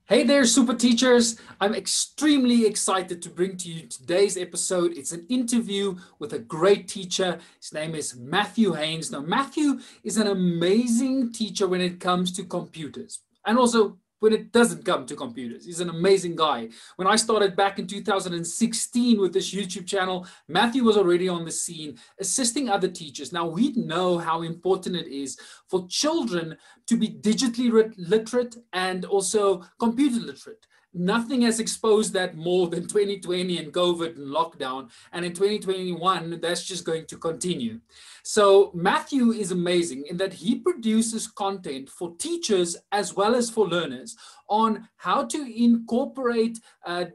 Hey there, super teachers. I'm extremely excited to bring to you today's episode. It's an interview with a great teacher. His name is Matthew Hains. Now, Matthew is an amazing teacher when it comes to computers and also when it doesn't come to computers. He's an amazing guy. When I started back in 2016 with this YouTube channel, Matthew was already on the scene assisting other teachers. Now, we know how important it is for children to be digitally literate and also computer literate. Nothing has exposed that more than 2020 and COVID and lockdown. And in 2021, that's just going to continue. So Matthew is amazing in that he produces content for teachers as well as for learners on how to incorporate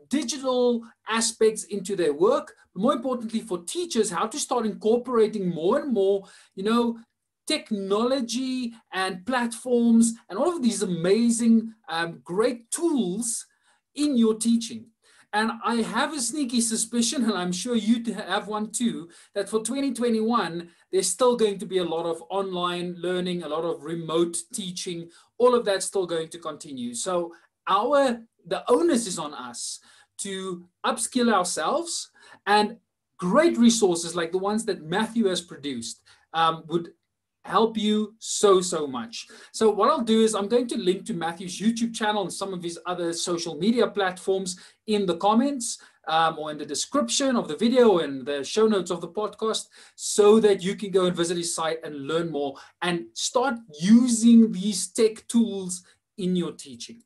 digital aspects into their work. More importantly, for teachers, how to start incorporating more and more, technology and platforms and all of these amazing, great tools in your teaching. And I have a sneaky suspicion, and I'm sure you have one too, that for 2021, there's still going to be a lot of online learning, a lot of remote teaching, all of that's still going to continue. So the onus is on us to upskill ourselves, and great resources like the ones that Matthew has produced would help you so much. So what I'll do is I'm going to link to Matthew's YouTube channel and some of his other social media platforms in the comments or in the description of the video and the show notes of the podcast, so that you can go and visit his site and learn more and start using these tech tools in your teaching.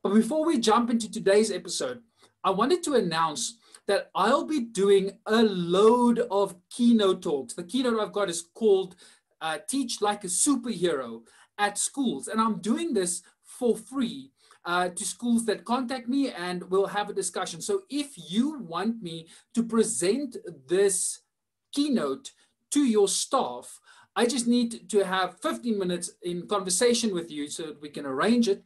But before we jump into today's episode, I wanted to announce that I'll be doing a load of keynote talks. The keynote I've got is called Teach Like a Superhero at schools. And I'm doing this for free to schools that contact me, and we'll have a discussion. So if you want me to present this keynote to your staff, I just need to have 15 minutes in conversation with you so that we can arrange it.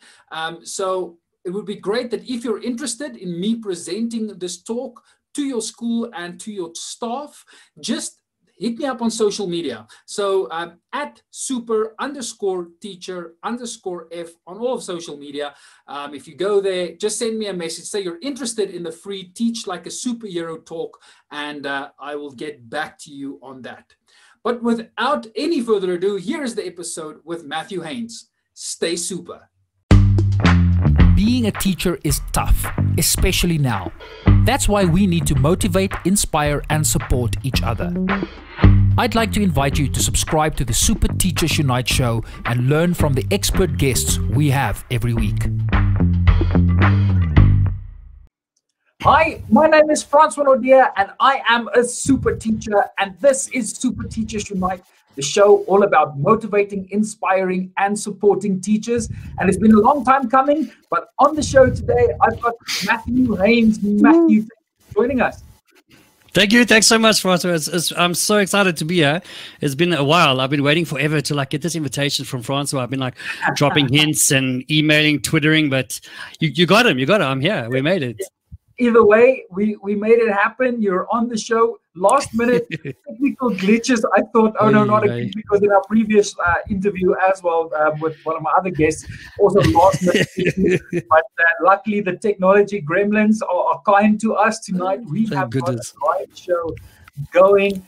So it would be great that if you're interested in me presenting this talk to your school and to your staff, just hit me up on social media. So at super_teacher_F on all of social media. If you go there, just send me a message. Say you're interested in the free Teach Like a Superhero talk, and I will get back to you on that. But without any further ado, here is the episode with Matthew Hains. Stay super. Being a teacher is tough, especially now. That's why we need to motivate, inspire, and support each other. I'd like to invite you to subscribe to the Super Teachers Unite show and learn from the expert guests we have every week. Hi, my name is Francois and I am a super teacher, and this is Super Teachers Unite, the show all about motivating, inspiring, and supporting teachers. And it's been a long time coming, but on the show today, I've got Matthew Hains. Matthew, thanks for joining us. Thank you. Thanks so much, Francois. I'm so excited to be here. It's been a while. I've been waiting forever to get this invitation from Francois. I've been dropping hints and emailing, twittering, but you got him. You got it. I'm here. We made it. Either way, we made it happen. You're on the show. Last minute technical glitches. I thought, oh no, not again, because in our previous interview as well with one of my other guests, also last minute. But luckily, the technology gremlins are kind to us tonight. We have got a live show going.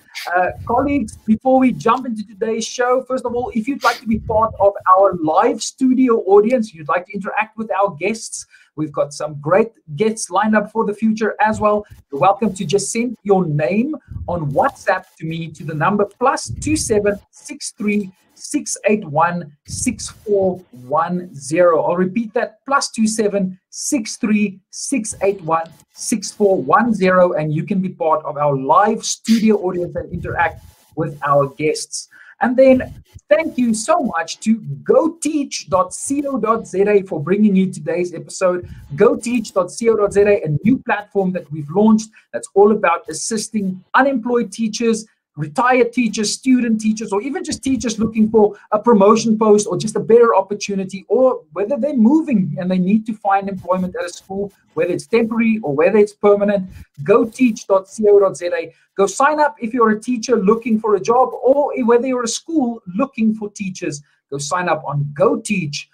Colleagues, before we jump into today's show, first of all, if you'd like to be part of our live studio audience, you'd like to interact with our guests, we've got some great guests lined up for the future as well. You're welcome to just send your name on WhatsApp to me to the number +27 63 681 6410. I'll repeat that, +27 63 681 6410, and you can be part of our live studio audience and interact with our guests. And then thank you so much to goteach.co.za for bringing you today's episode. Goteach.co.za, a new platform that we've launched that's all about assisting unemployed teachers, retired teachers, student teachers, or even just teachers looking for a promotion post or just a better opportunity, or whether they're moving and they need to find employment at a school, whether it's temporary or whether it's permanent. Goteach.co.za. Go sign up if you're a teacher looking for a job, or whether you're a school looking for teachers. go sign up on goteach.co.za.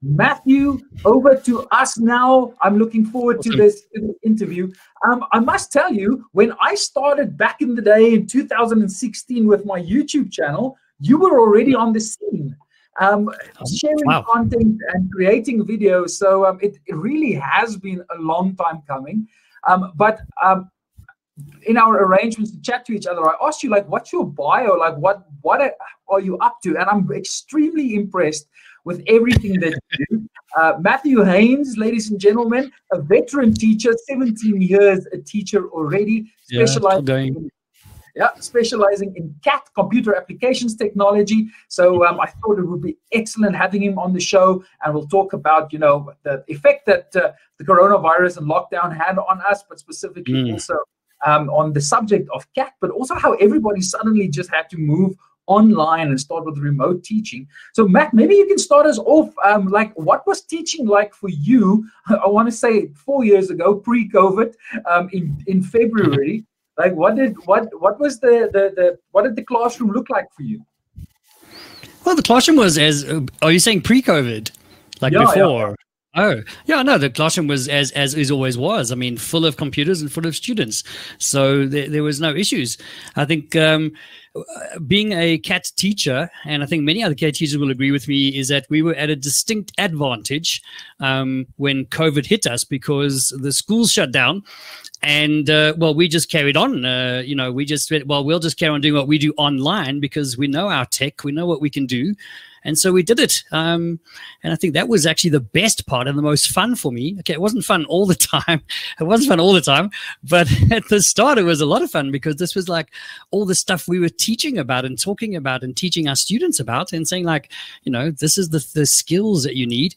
Matthew, over to us now. I'm looking forward to this interview. I must tell you, when I started back in the day in 2016 with my YouTube channel, you were already on the scene, sharing content and creating videos. So it really has been a long time coming. But in our arrangements to chat to each other, I asked you, like, what's your bio? Like, what are you up to? And I'm extremely impressed with everything that you do. Matthew Hains, ladies and gentlemen, a veteran teacher, 17 years a teacher already, specializing in CAT, computer applications technology. So I thought it would be excellent having him on the show, and we'll talk about, you know, the effect that the coronavirus and lockdown had on us, but specifically also on the subject of CAT, but also how everybody suddenly just had to move online and start with remote teaching. So Matt, maybe you can start us off. Like, what was teaching like for you? I want to say 4 years ago, pre-COVID, in February. Like, what did the classroom look like for you? Well, the classroom was are you saying pre-COVID, like before? Yeah. Oh, yeah, no, the classroom was as it always was. I mean, full of computers and full of students. So there was no issues. I think being a CAT teacher, and I think many other CAT teachers will agree with me, is that we were at a distinct advantage when COVID hit us, because the schools shut down. And, well, we just carried on. You know, we just said, well, we'll just carry on doing what we do online because we know our tech, we know what we can do. And so we did it. And I think that was actually the best part and the most fun for me. Okay, it wasn't fun all the time. It wasn't fun all the time. But at the start, it was a lot of fun, because this was like all the stuff we were teaching about and talking about and teaching our students about, and saying, like, you know, this is the skills that you need.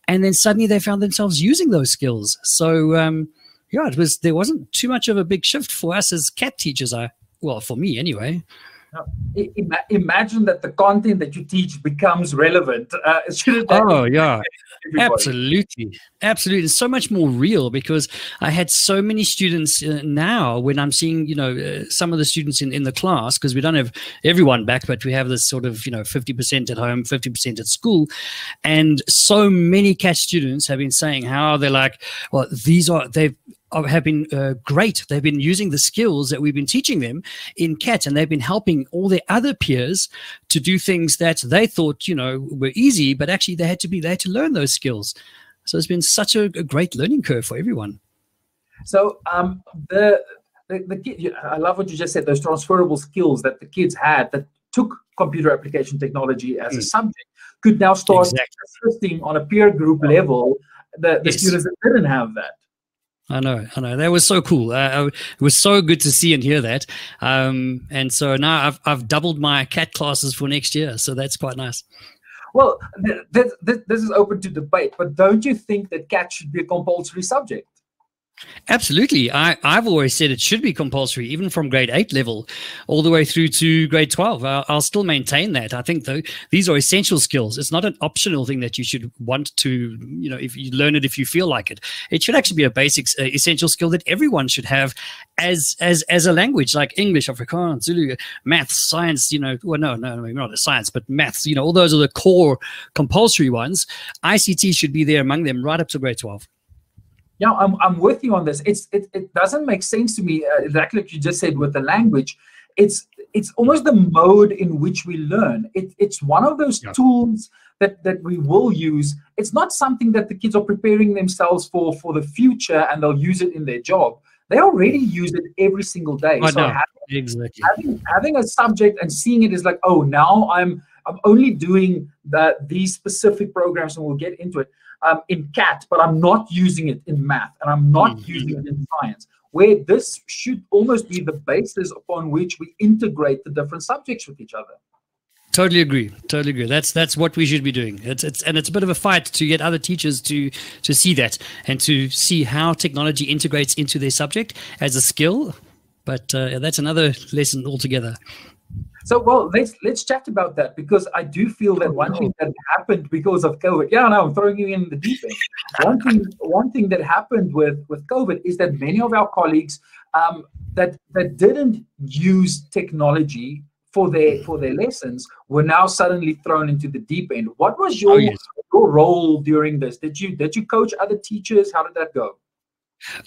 And then suddenly they found themselves using those skills. So, yeah, there wasn't too much of a big shift for us as CAT teachers. Well, for me anyway. Imagine that the content that you teach becomes relevant. Oh, yeah, absolutely. Absolutely. It's so much more real, because I had so many students now when I'm seeing, you know, some of the students in the class, because we don't have everyone back, but we have this sort of, you know, 50% at home, 50% at school. And so many CAT students have been saying how they're like, well, have been great. They've been using the skills that we've been teaching them in CAT, and they've been helping all their other peers to do things that they thought, you know, were easy, but actually they had to learn those skills. So it's been such a great learning curve for everyone. So the kid, I love what you just said, those transferable skills that the kids had that took computer application technology as a subject could now start assisting on a peer group level the students that didn't have that. I know. That was so cool. It was so good to see and hear that. And so now I've doubled my CAT classes for next year. So that's quite nice. Well, this is open to debate, but don't you think that CAT should be a compulsory subject? Absolutely. I've always said it should be compulsory, even from grade 8 level all the way through to grade 12. I'll still maintain that. I think, though, these are essential skills. It's not an optional thing that you should want to, you know, if you learn it, if you feel like it. It should actually be a basic, essential skill that everyone should have as a language, like English, Afrikaans, Zulu, maths, science, you know, well, no, maybe not a science, but maths, you know, all those are the core compulsory ones. ICT should be there among them right up to grade 12. Yeah, I'm with you on this. It doesn't make sense to me, exactly like you just said with the language. It's almost the mode in which we learn. It's one of those tools that we will use. It's not something that the kids are preparing themselves for the future and they'll use it in their job. They already use it every single day. So having a subject and seeing it is like, oh, now I'm only doing these specific programs, and we'll get into it. In CAT, but I'm not using it in math, and I'm not using it in science, where this should almost be the basis upon which we integrate the different subjects with each other. Totally agree. That's what we should be doing. It's a bit of a fight to get other teachers to see that and to see how technology integrates into their subject as a skill. But that's another lesson altogether. So, well, let's chat about that, because I do feel that one thing that happened because of COVID. Yeah, no, I'm throwing you in the deep end. One thing that happened with COVID is that many of our colleagues that didn't use technology for their lessons were now suddenly thrown into the deep end. What was Oh, your yes. your role during this? Did you coach other teachers? How did that go?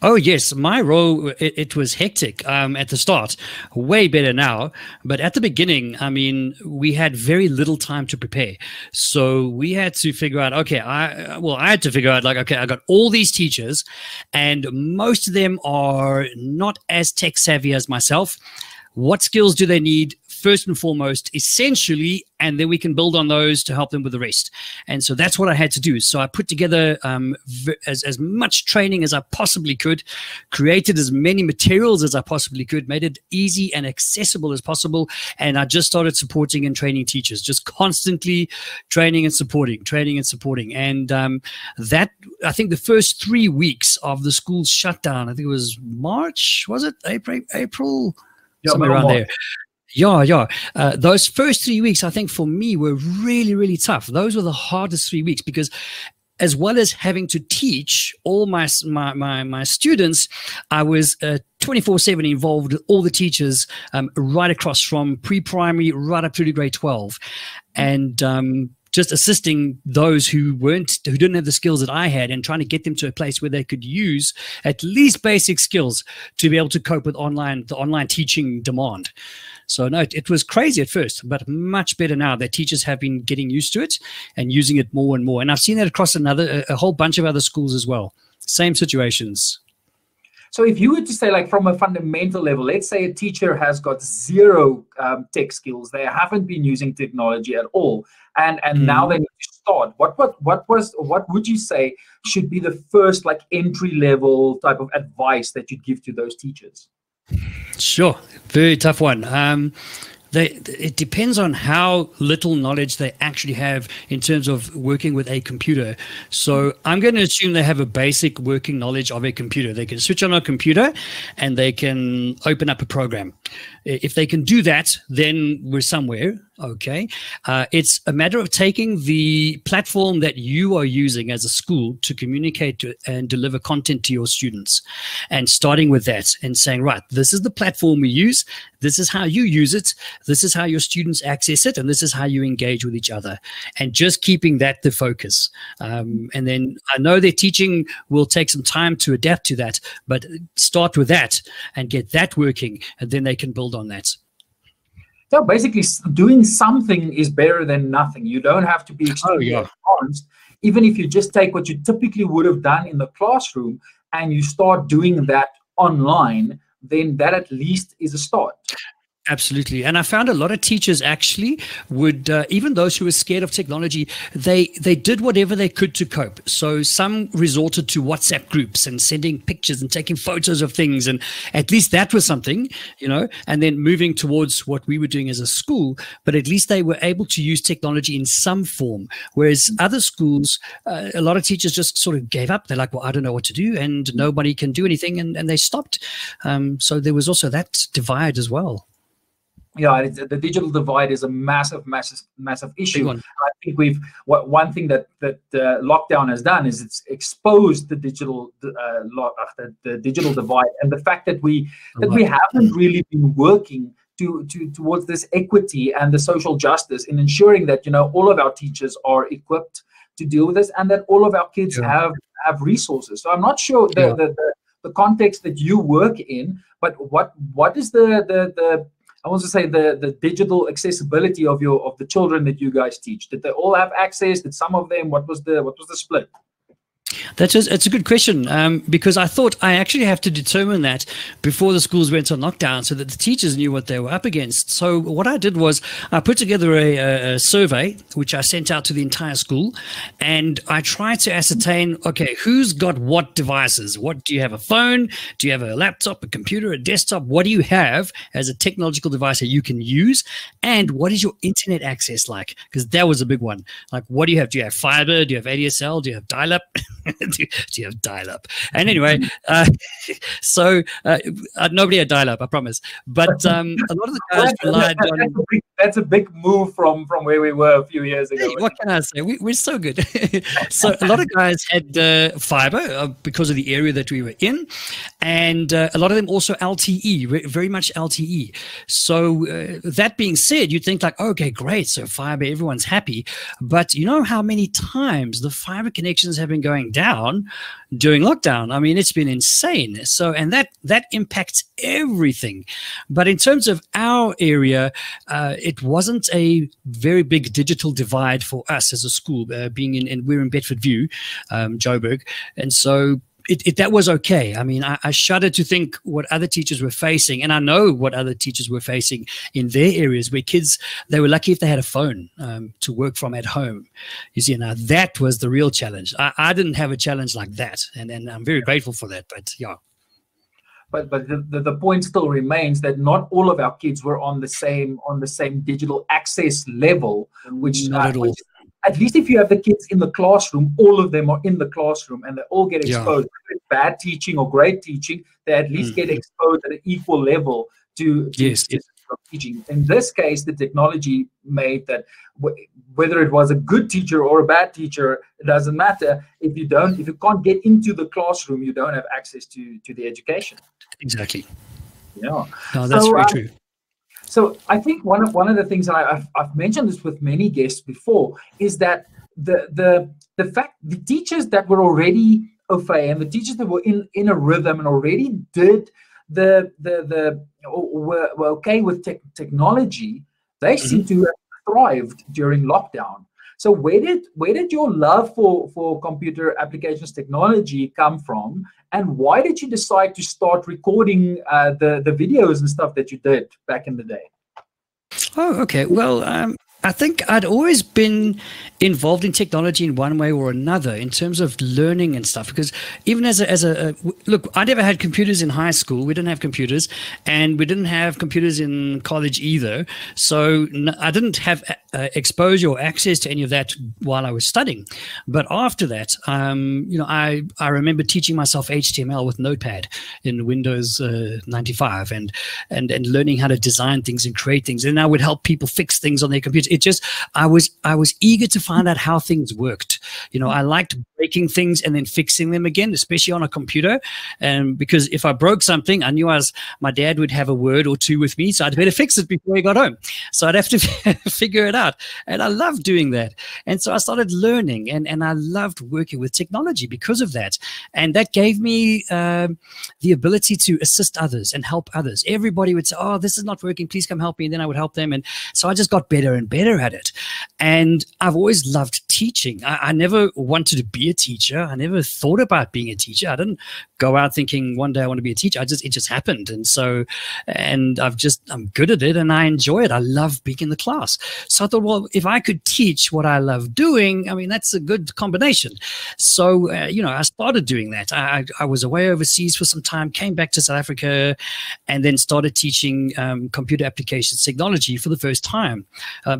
Oh yes, my role it was hectic at the start, way better now. But at the beginning, I mean, we had very little time to prepare, so we had to figure out. Okay, I had to figure out like, okay, I got all these teachers, and most of them are not as tech savvy as myself. What skills do they need? First and foremost, essentially, and then we can build on those to help them with the rest. And so that's what I had to do. So I put together as much training as I possibly could, created as many materials as I possibly could, made it easy and accessible as possible. And I just started supporting and training teachers, just constantly training and supporting, training and supporting. And that, I think the first 3 weeks of the school's shutdown, I think it was March, was it? April? Yeah, somewhere around there. Yeah. Those first 3 weeks, I think for me were really, really tough. Those were the hardest 3 weeks because as well as having to teach all my students, I was 24/7 involved with all the teachers right across from pre-primary right up through to grade 12. And just assisting those who didn't have the skills that I had and trying to get them to a place where they could use at least basic skills to be able to cope with the online teaching demand. So no, it was crazy at first, but much better now that teachers have been getting used to it and using it more and more. And I've seen that across a whole bunch of other schools as well. Same situations. So if you were to say, like, from a fundamental level, let's say a teacher has got zero tech skills, they haven't been using technology at all, and now they need to start. What would you say should be the first, like, entry level type of advice that you'd give to those teachers? Sure, very tough one. It depends on how little knowledge they actually have in terms of working with a computer. So I'm going to assume they have a basic working knowledge of a computer. They can switch on a computer and they can open up a program. If they can do that, then we're somewhere. Okay. It's a matter of taking the platform that you are using as a school to communicate and deliver content to your students, and starting with that and saying, right, this is the platform we use. This is how you use it. This is how your students access it. And this is how you engage with each other, and just keeping that the focus. And then I know their teaching will take some time to adapt to that, but start with that and get that working, and then they can build on that. So basically, doing something is better than nothing. You don't have to be extremely advanced. Even if you just take what you typically would have done in the classroom and you start doing that online, then that at least is a start. Absolutely. And I found a lot of teachers actually would, even those who were scared of technology, they did whatever they could to cope. So some resorted to WhatsApp groups and sending pictures and taking photos of things. And at least that was something, and then moving towards what we were doing as a school. But at least they were able to use technology in some form. Whereas other schools, a lot of teachers just sort of gave up. They're like, well, I don't know what to do, and nobody can do anything. And they stopped. So there was also that divide as well. Yeah, the digital divide is a massive issue. I think one thing that lockdown has done is it's exposed the digital digital divide, and the fact that we haven't really been working towards this equity and the social justice in ensuring that all of our teachers are equipped to deal with this, and that all of our kids have resources. So I'm not sure the context that you work in, but what is the I want to say the digital accessibility of the children that you guys teach? Did they all have access? Did some of them? What was the split? It's a good question, because I thought I actually have to determine that before the schools went on lockdown so that the teachers knew what they were up against. So what I did was I put together a survey, which I sent out to the entire school, and I tried to ascertain, okay, who's got what devices? What do you have? A phone? Do you have a laptop, a computer, a desktop? What do you have as a technological device that you can use? And what is your internet access like? Because that was a big one. Like, what do you have? Do you have fiber? Do you have ADSL? Do you have dial-up? Do you have dial-up? And anyway, so nobody had dial-up, I promise. But a lot of the guys relied on. That's a big move from where we were a few years ago. Hey, what can I say? We're so good. So a lot of guys had fiber because of the area that we were in, and a lot of them also LTE, very much LTE. So that being said, you'd think like, okay, great, so fiber, everyone's happy. But you know how many times the fiber connections have been going down during lockdown? I mean, it's been insane. So, and that impacts everything. But in terms of our area, it wasn't a very big digital divide for us as a school, being in we're in Bedford View, Joburg, and so that was okay. I mean, I shudder to think what other teachers were facing, and I know what other teachers were facing in their areas where kids, they were lucky if they had a phone to work from at home. You see, now that was the real challenge. I didn't have a challenge like that, and I'm very grateful for that, but yeah. But the point still remains that not all of our kids were on the same digital access level, which not at all. At least if you have the kids in the classroom, all of them are in the classroom and they all get exposed. Yeah. Bad teaching or great teaching, they at least get exposed at an equal level to teaching. In this case, the technology made that whether it was a good teacher or a bad teacher, it doesn't matter. If you can't get into the classroom, you don't have access to the education. Exactly. Yeah. No, that's very true. So I think one of the things, and I've mentioned this with many guests before, is that the fact the teachers that were already au fait and the teachers that were in a rhythm and already did were okay with technology, they seem to have thrived during lockdown. So where did your love for computer applications technology come from, and why did you decide to start recording the videos and stuff that you did back in the day? Oh, okay. Well, I think I'd always been involved in technology in one way or another in terms of learning and stuff, because even as a look, I never had computers in high school. We didn't have computers, and we didn't have computers in college either. So I didn't have exposure or access to any of that while I was studying. But after that, I remember teaching myself HTML with Notepad in Windows 95 and learning how to design things and create things. And I would help people fix things on their computers. It just, I was eager to find out how things worked. I liked breaking things and then fixing them again, especially on a computer. And because if I broke something, I knew my dad would have a word or two with me, so I'd better fix it before he got home. So I'd have to figure it out. And I loved doing that. And so I started learning, and I loved working with technology because of that. And that gave me the ability to assist others and help others. Everybody would say, oh, this is not working, please come help me. And then I would help them. And so I just got better and better at it. And I've always loved teaching. I never wanted to be a teacher. I never thought about being a teacher. I didn't go out thinking one day I want to be a teacher. It just happened. And so, I'm good at it and I enjoy it. I love being in the class. So I thought, well, if I could teach what I love doing, I mean, that's a good combination. So, I started doing that. I was away overseas for some time, came back to South Africa, and then started teaching computer applications technology for the first time.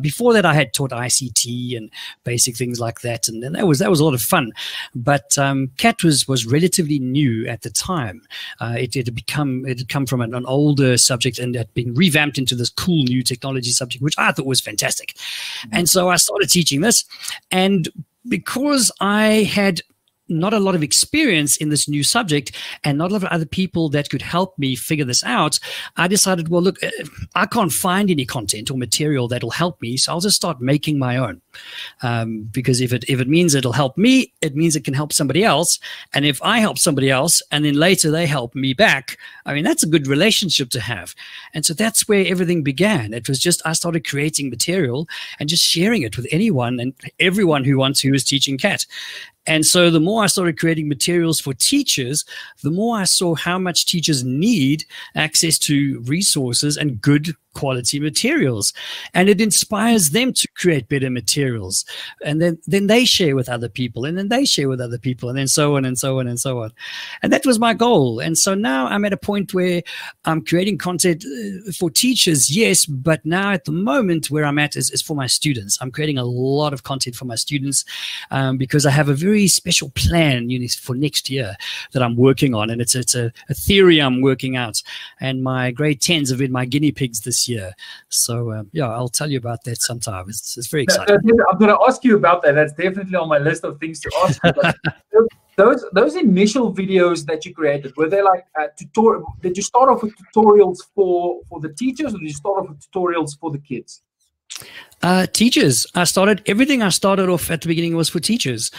Before that, I had taught ICT and basic things like that, and that was a lot of fun. But CAT was relatively new at the time. It had come from an older subject and had been revamped into this cool new technology subject, which I thought was fantastic. And so I started teaching this, and because I had not a lot of experience in this new subject and not a lot of other people that could help me figure this out, I decided, well, look, I can't find any content or material that'll help me, so I'll just start making my own. Because if it means it'll help me, it means it can help somebody else. And if I help somebody else and then later they help me back, I mean, that's a good relationship to have. And so that's where everything began. It was just, I started creating material and just sharing it with anyone and everyone who was teaching CAT. And so the more I started creating materials for teachers, the more I saw how much teachers need access to resources and good quality materials, and it inspires them to create better materials, and then they share with other people, and then they share with other people, and then so on and so on and so on. And that was my goal. And so now I'm at a point where I'm creating content for teachers, yes, but now at the moment where I'm at is for my students. I'm creating a lot of content for my students because I have a very special plan for next year that I'm working on, and it's a theory I'm working out, and my grade 10s have been my guinea pigs this year. So yeah, I'll tell you about that sometime. It's very exciting. I'm going to ask you about that. That's definitely on my list of things to ask you. But those initial videos that you created, were they like tutorial? Did you start off with tutorials for the teachers, or did you start off with tutorials for the kids? Teachers. Everything I started off at the beginning was for teachers.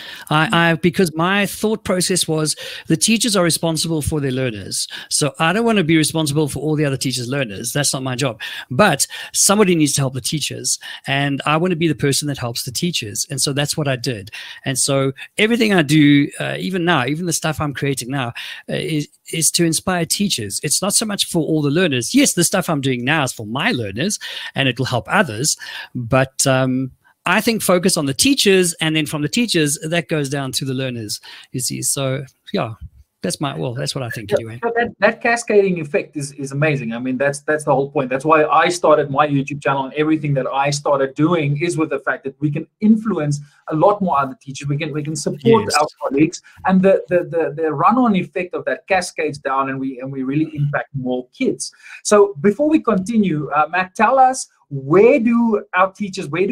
Because my thought process was the teachers are responsible for their learners. So I don't want to be responsible for all the other teachers' learners. That's not my job. But somebody needs to help the teachers, and I want to be the person that helps the teachers. And so that's what I did. And so everything I do, even now, even the stuff I'm creating now, is to inspire teachers. It's not so much for all the learners. Yes, the stuff I'm doing now is for my learners, and it will help others. But I think focus on the teachers, and then from the teachers, that goes down to the learners, you see. So, yeah, that's what I think anyway. So that cascading effect is amazing. I mean, that's the whole point. That's why I started my YouTube channel, and everything that I started doing is with the fact that we can influence a lot more other teachers. We can support our colleagues, and the run-on effect of that cascades down, and we really impact more kids. So before we continue, Matt, tell us, where do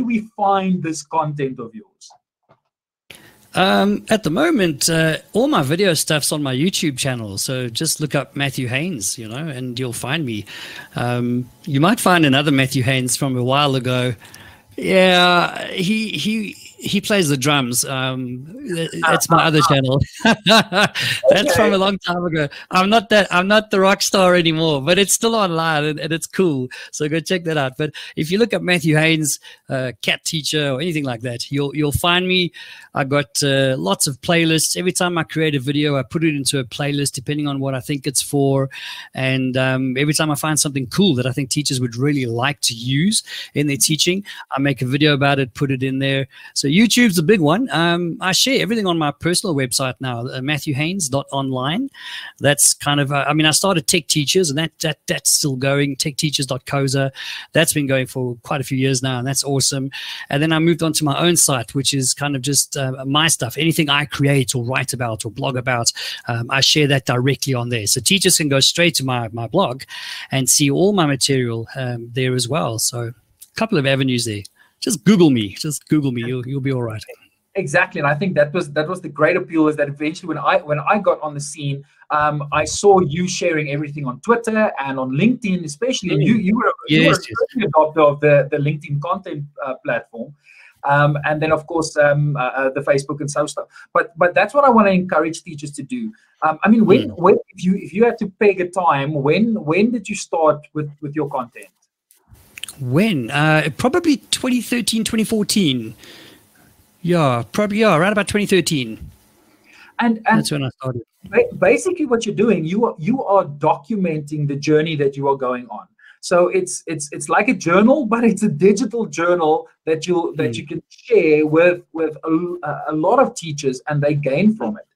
we find this content of yours? At the moment, all my video stuff's on my YouTube channel. So just look up Matthew Hains, and you'll find me. You might find another Matthew Hains from a while ago. Yeah, he plays the drums. That's my other channel. That's from a long time ago. I'm not the rock star anymore, but it's still online, and it's cool. So go check that out. But if you look up Matthew Hains, cat teacher, or anything like that, you'll find me. I got lots of playlists. Every time I create a video, I put it into a playlist depending on what I think it's for. And every time I find something cool that I think teachers would really like to use in their teaching, I make a video about it, put it in there. So YouTube's a big one. I share everything on my personal website now, MatthewHains.online. That's kind of, I started Tech Teachers, and that's still going, techteachers.coza. That's been going for quite a few years now, and that's awesome. And then I moved on to my own site, which is kind of just my stuff. Anything I create or write about or blog about, I share that directly on there. So teachers can go straight to my blog and see all my material there as well. So a couple of avenues there. Just Google me. You'll be all right. Exactly, and I think that was the great appeal, is that eventually when I got on the scene, I saw you sharing everything on Twitter and on LinkedIn, especially. You were an adopter of the LinkedIn content platform, and then of course the Facebook and so stuff. But that's what I want to encourage teachers to do. When if you had to peg a time, when did you start with your content? When? Probably 2013, 2014. Yeah, probably, around about 2013. And that's when I started. Basically, what you're doing, you are documenting the journey that you are going on. So it's like a journal, but it's a digital journal that you can share with a lot of teachers, and they gain from it.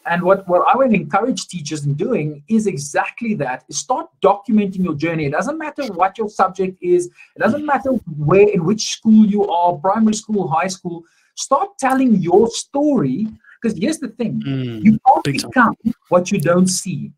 And what I would encourage teachers in doing is exactly that. Start documenting your journey. It doesn't matter what your subject is. It doesn't matter in which school you are, primary school, high school. Start telling your story, because here's the thing. You can't become what you don't see.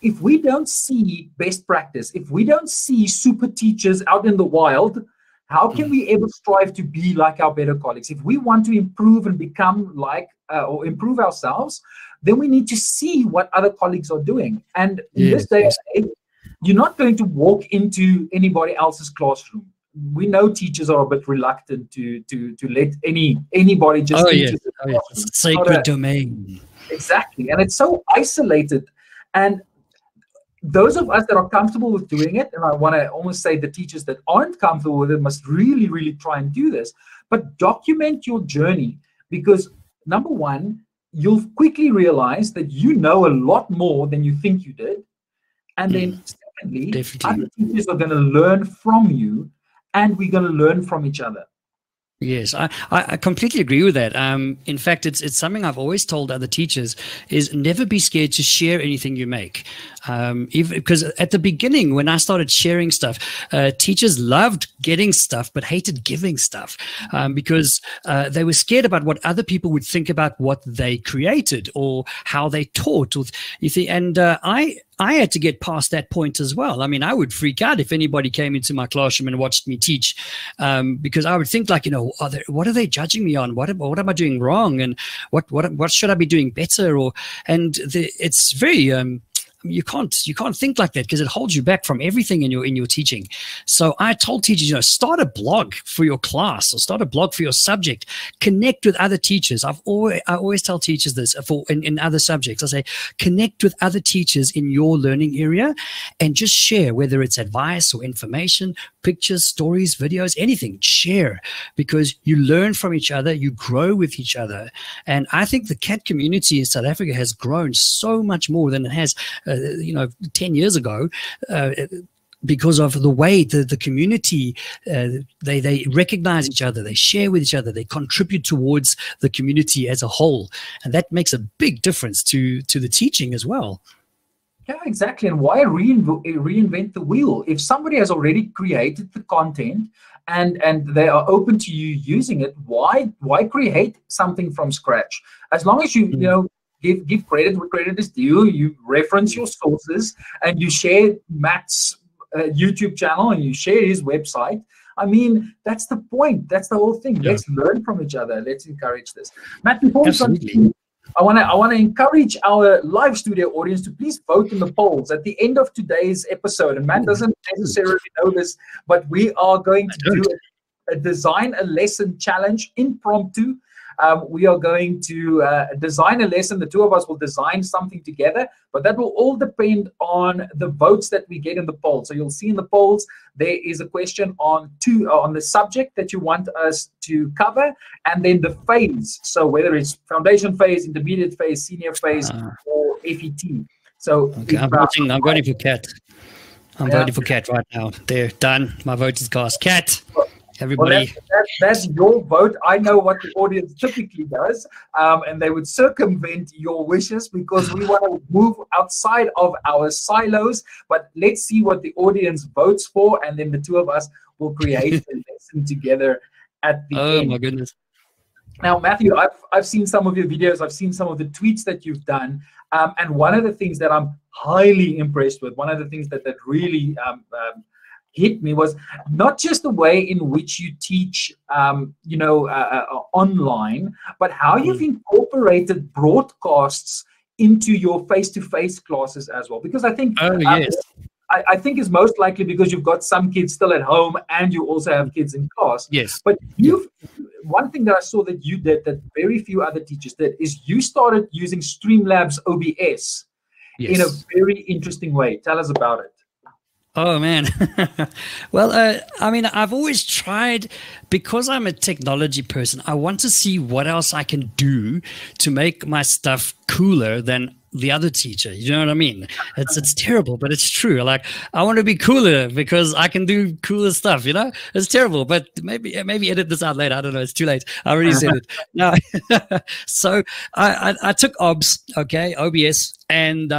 If we don't see best practice, if we don't see super teachers out in the wild, how can we ever strive to be like our better colleagues? If we want to improve and become like or improve ourselves, then we need to see what other colleagues are doing. And in this day and age, you're not going to walk into anybody else's classroom. We know teachers are a bit reluctant to let anybody just into the classroom. Sacred domain. Exactly. And it's so isolated. And those of us that are comfortable with doing it, and I want to almost say the teachers that aren't comfortable with it must really, really try and do this. But document your journey, because number one, you'll quickly realize that you know a lot more than you think you did. And then secondly, definitely. other teachers are going to learn from you, and we're going to learn from each other. Yes, I completely agree with that. In fact, it's something I've always told other teachers is never be scared to share anything you make. Because at the beginning, when I started sharing stuff, teachers loved getting stuff but hated giving stuff because they were scared about what other people would think about what they created or how they taught. Or, you see, and I had to get past that point as well. I mean, I would freak out if anybody came into my classroom and watched me teach, because I would think like, what are they judging me on? What am I doing wrong? And what should I be doing better? It's very you can't think like that because it holds you back from everything in your teaching. So I told teachers, start a blog for your class or start a blog for your subject. Connect with other teachers. I always tell teachers this in other subjects. I say connect with other teachers in your learning area and just share, whether it's advice or information, pictures, stories, videos, anything. Share, because you learn from each other, you grow with each other. And I think the CAT community in South Africa has grown so much more than it has 10 years ago, because of the way the community, they recognize each other, they share with each other, they contribute towards the community as a whole. And that makes a big difference to the teaching as well. Yeah, exactly. And why reinvent the wheel? If somebody has already created the content and they are open to you using it, why create something from scratch? As long as you give credit where credit is due, you reference your sources, and you share Matt's YouTube channel and you share his website. I mean, that's the point. That's the whole thing. Yeah. Let's learn from each other. Let's encourage this. Matt, before we continue, I want to encourage our live studio audience to please vote in the polls at the end of today's episode. And Matt doesn't necessarily know this, but we are going to do a design a lesson challenge, impromptu. We are going to design a lesson. The two of us will design something together, but that will all depend on the votes that we get in the poll. So you'll see in the polls, there is a question on the subject that you want us to cover, and then the phase. So whether it's foundation phase, intermediate phase, senior phase, or FET. So okay, I'm voting for CAT. I'm voting for CAT right now. There, done. My vote is cast. CAT. Everybody. Well, that's your vote. I know what the audience typically does, and they would circumvent your wishes because we want to move outside of our silos. But let's see what the audience votes for, and then the two of us will create a lesson together at the end. Oh my goodness! Now, Matthew, I've seen some of your videos. I've seen some of the tweets that you've done, and one of the things that I'm highly impressed with, one of the things that really hit me was not just the way in which you teach, online, but how you've incorporated broadcasts into your face-to-face classes as well. Because I think, I think it's most likely because you've got some kids still at home and you also have kids in class. Yes. But one thing that I saw that you did that very few other teachers did is you started using Streamlabs OBS in a very interesting way. Tell us about it. Oh, man. Well, I mean, I've always tried, because I'm a technology person, I want to see what else I can do to make my stuff cooler than the other teacher. You know what I mean? It's terrible, but it's true. Like, I want to be cooler because I can do cooler stuff, It's terrible, but maybe edit this out later. I don't know. It's too late. I already said it. No. So I took OBS, and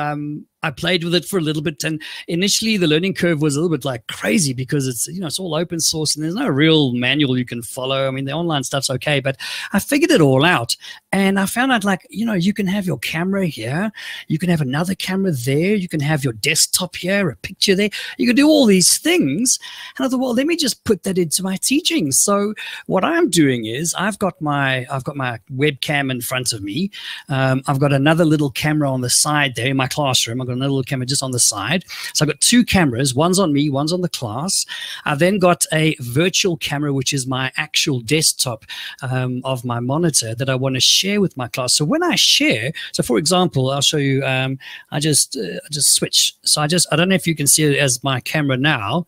I played with it for a little bit, and initially the learning curve was a little bit like crazy because it's it's all open source and there's no real manual you can follow. I mean, the online stuff's okay, but I figured it all out, and I found out you can have your camera here, you can have another camera there, you can have your desktop here, a picture there, you can do all these things. And I thought, well, let me just put that into my teaching. So what I'm doing is I've got my webcam in front of me. I've got another little camera on the side there in my classroom. I've got another little camera just on the side. So I've got two cameras. One's on me, one's on the class. I've then got a virtual camera, which is my actual desktop of my monitor that I want to share with my class. So when I share, so for example, I'll show you, I just switch. So I don't know if you can see it as my camera now,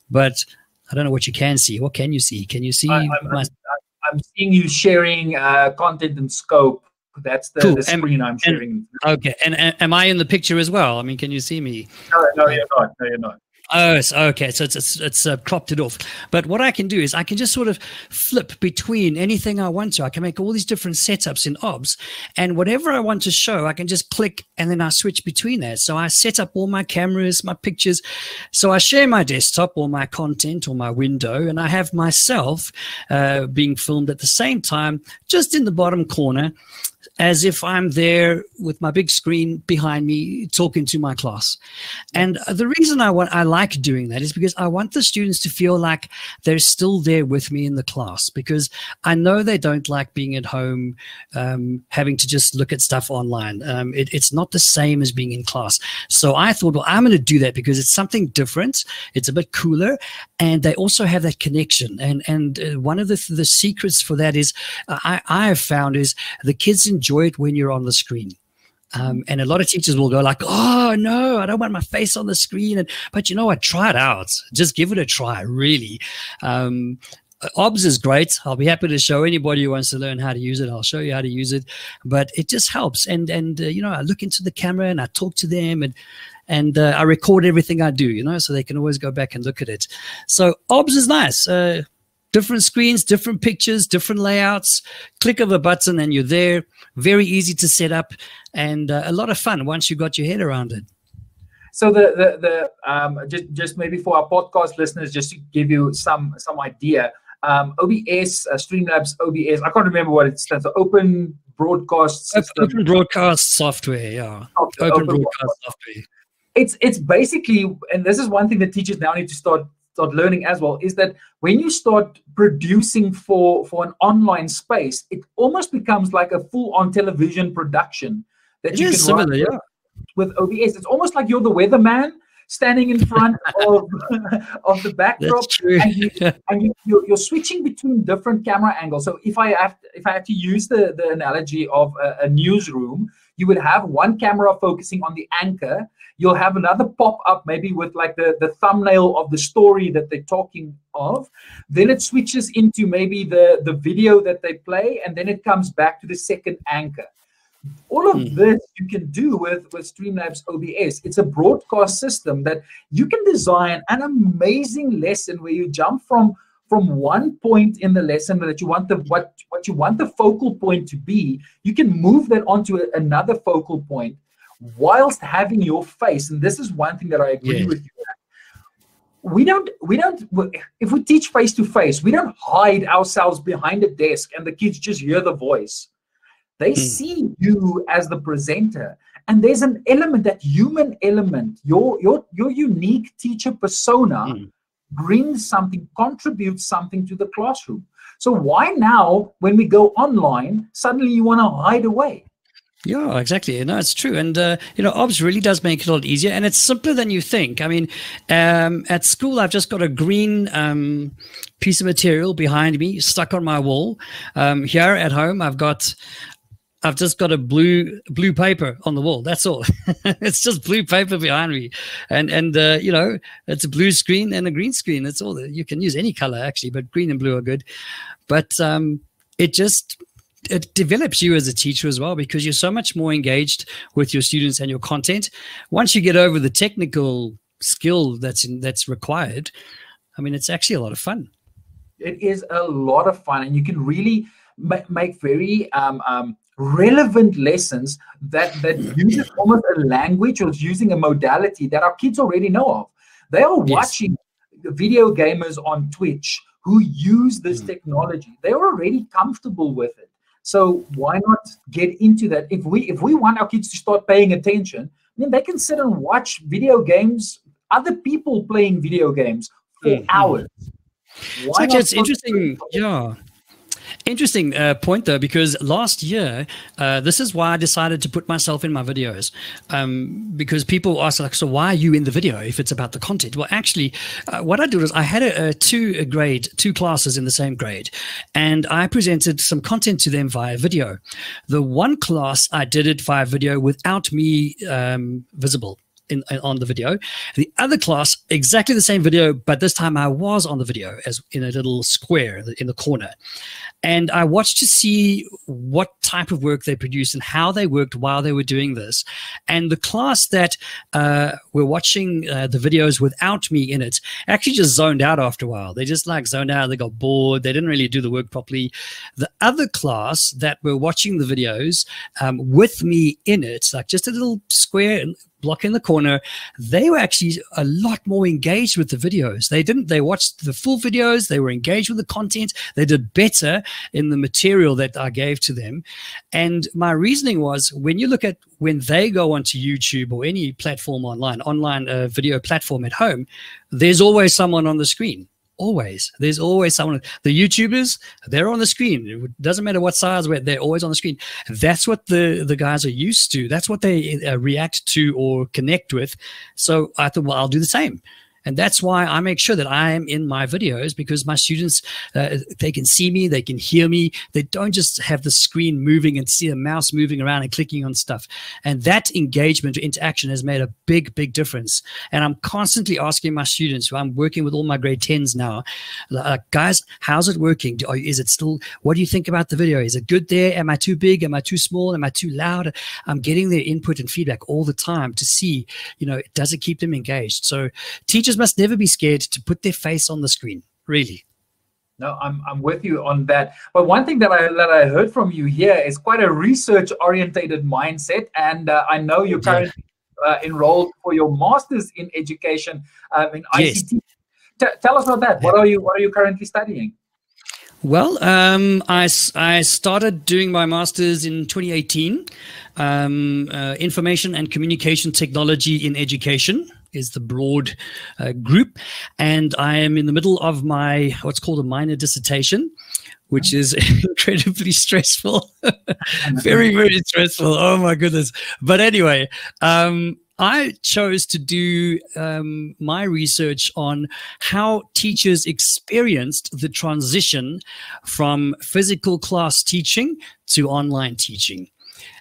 but I don't know what you can see. What can you see? Can you see? I'm seeing you sharing content and scope. That's Cool. the screen I'm sharing. Okay. And am I in the picture as well? I mean, can you see me? No, you're not. No, you're not. Oh, okay. So it's cropped it off. But what I can do is I can just sort of flip between anything I want to. I can make all these different setups in OBS, and whatever I want to show, I can just click and then I switch between that. So I set up all my cameras, my pictures. So I share my desktop or my content or my window, and I have myself being filmed at the same time, just in the bottom corner, as if I'm there with my big screen behind me talking to my class. And the reason I like doing that is because I want the students to feel like they're still there with me in the class, because I know they don't like being at home, having to just look at stuff online. It's not the same as being in class. So I thought, well, I'm going to do that because it's something different. It's a bit cooler. And they also have that connection. And one of the secrets for that is I have found is the kids enjoy it when you're on the screen. And a lot of teachers will go like, oh, no, I don't want my face on the screen. But you know what? Try it out. Just give it a try, really. OBS is great. I'll be happy to show anybody who wants to learn how to use it. I'll show you how to use it. But it just helps. And you know, I look into the camera and I talk to them, and I record everything I do, you know, so they can always go back and look at it. So OBS is nice. Different screens, different pictures, different layouts. Click of a button and you're there. Very easy to set up, and a lot of fun once you got your head around it. So just maybe for our podcast listeners, just to give you some idea, OBS, Streamlabs OBS, I can't remember what it stands for. Open Broadcast System. Open Broadcast Software, yeah. Open Broadcast Software. It's basically, and this is one thing that teachers now need to start learning as well, is that when you start producing for an online space, it almost becomes like a full-on television production that you can run with OBS. It's almost like you're the weatherman standing in front of the backdrop. That's true. and you're switching between different camera angles. So if I have to use the analogy of a newsroom, you would have one camera focusing on the anchor. You'll have another pop up maybe with like the thumbnail of the story that they're talking of. Then it switches into maybe the video that they play, and then it comes back to the second anchor. All of this you can do with Streamlabs OBS. It's a broadcast system that you can design an amazing lesson where you jump from one point in the lesson that you want what you want the focal point to be. You can move that onto another focal point whilst having your face. And this is one thing that I agree with you. We don't, if we teach face to face, we don't hide ourselves behind a desk and the kids just hear the voice. They see you as the presenter, and there's an element, that human element, your unique teacher persona brings something, contributes something to the classroom. So why now, when we go online, suddenly you want to hide away? Yeah, exactly. No, it's true. And, you know, OBS really does make it a lot easier, and it's simpler than you think. I mean, at school, I've just got a green piece of material behind me stuck on my wall. Here at home, I've just got a blue paper on the wall. That's all. It's just blue paper behind me. And you know, it's a blue screen and a green screen. That's all. You can use any color, actually, but green and blue are good. But it develops you as a teacher as well, because you're so much more engaged with your students and your content. Once you get over the technical skill that's required, I mean, it's actually a lot of fun. It is a lot of fun, and you can really make very relevant lessons that uses almost a language or is using a modality that our kids already know of. They are watching video gamers on Twitch who use this technology. They're already comfortable with it. So why not get into that? If we want our kids to start paying attention, then they can sit and watch video games, other people playing video games for hours. It's interesting. Yeah. Interesting point, though, because last year, this is why I decided to put myself in my videos, because people ask, like, so why are you in the video if it's about the content? Well, actually, what I did was I had two classes in the same grade, and I presented some content to them via video. The one class, I did it via video without me visible. on the video. The other class, exactly the same video, but this time I was on the video as in a little square in the corner. And I watched to see what type of work they produced and how they worked while they were doing this. And the class that were watching the videos without me in it actually just zoned out after a while. They just like zoned out. They got bored. They didn't really do the work properly. The other class that were watching the videos with me in it, like just a little square block in the corner, they were actually a lot more engaged with the videos. They watched the full videos. They were engaged with the content. They did better in the material that I gave to them. And my reasoning was, when you look at when they go onto YouTube or any platform online video platform at home, there's always someone on the screen. Always. There's always someone. The YouTubers, they're on the screen. It doesn't matter what size, they're always on the screen. That's what the guys are used to. That's what they react to or connect with. So I thought, well, I'll do the same. And that's why I make sure that I am in my videos, because my students, they can see me, they can hear me. They don't just have the screen moving and see a mouse moving around and clicking on stuff. And that engagement or interaction has made a big, big difference. And I'm constantly asking my students, who I'm working with all my grade 10s now, guys, how's it working? Is it still, what do you think about the video? Is it good there? Am I too big? Am I too small? Am I too loud? I'm getting their input and feedback all the time to see, does it keep them engaged? So teachers must never be scared to put their face on the screen, really. No, I'm with you on that. But one thing that I heard from you here is quite a research-orientated mindset, and I know you're currently enrolled for your master's in education in ICT. Yes. Tell us about that. What are you currently studying? Well, I started doing my master's in 2018. Information and Communication Technology in Education is the broad group. And I am in the middle of my, what's called a minor dissertation, which is incredibly stressful. Very, very stressful. Oh, my goodness. But anyway, I chose to do my research on how teachers experienced the transition from physical class teaching to online teaching,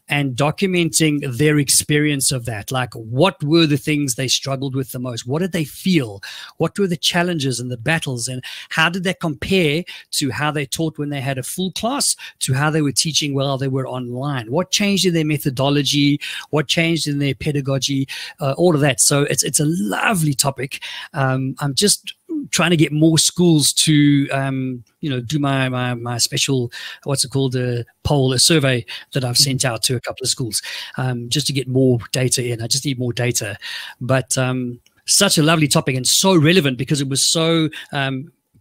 and documenting their experience of that. Like, what were the things they struggled with the most? What did they feel? What were the challenges and the battles? And how did that compare to how they taught when they had a full class to how they were teaching while they were online? What changed in their methodology? What changed in their pedagogy? All of that. So it's a lovely topic. I'm just trying to get more schools to do my special, what's it called, a poll, a survey that I've sent out to a couple of schools, just to get more data in. I just need more data. But such a lovely topic, and so relevant because it was so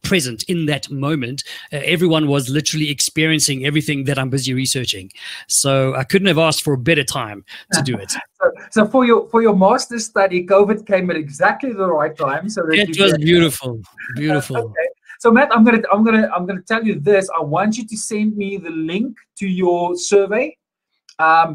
present in that moment. Everyone was literally experiencing everything that I'm busy researching. So I couldn't have asked for a better time to do it. So for your master's study, COVID came at exactly the right time. So that it was beautiful, beautiful. Okay. So Matt, I'm gonna tell you this. I want you to send me the link to your survey,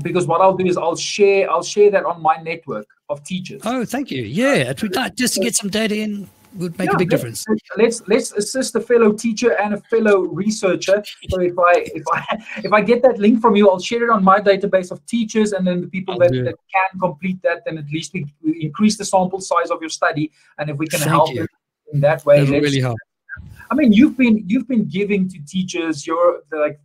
because what I'll do is I'll share that on my network of teachers. Oh, thank you. Yeah, it would like just to get some data in. Would make a big difference. Let's assist a fellow teacher and a fellow researcher. So if I get that link from you, I'll share it on my database of teachers, and then the people that can complete that, then at least we increase the sample size of your study. And if we can help you in that way, that will really help. I mean, you've been giving to teachers the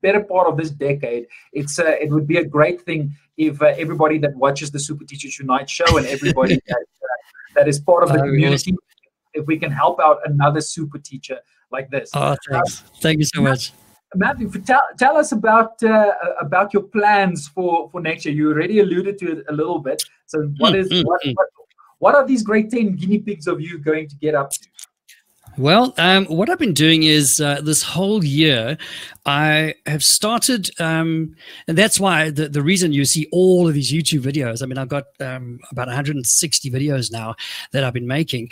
better part of this decade. It would be a great thing if everybody that watches the Super Teachers Unite show and everybody that is part of the community, if we can help out another super teacher like this. Oh, thanks. Thank you so much. Matthew, tell us about your plans for next year. You already alluded to it a little bit. So what are these grade 10 guinea pigs of you going to get up to? Well, what I've been doing is this whole year, I have started, and that's why the reason you see all of these YouTube videos. I mean, I've got about 160 videos now that I've been making.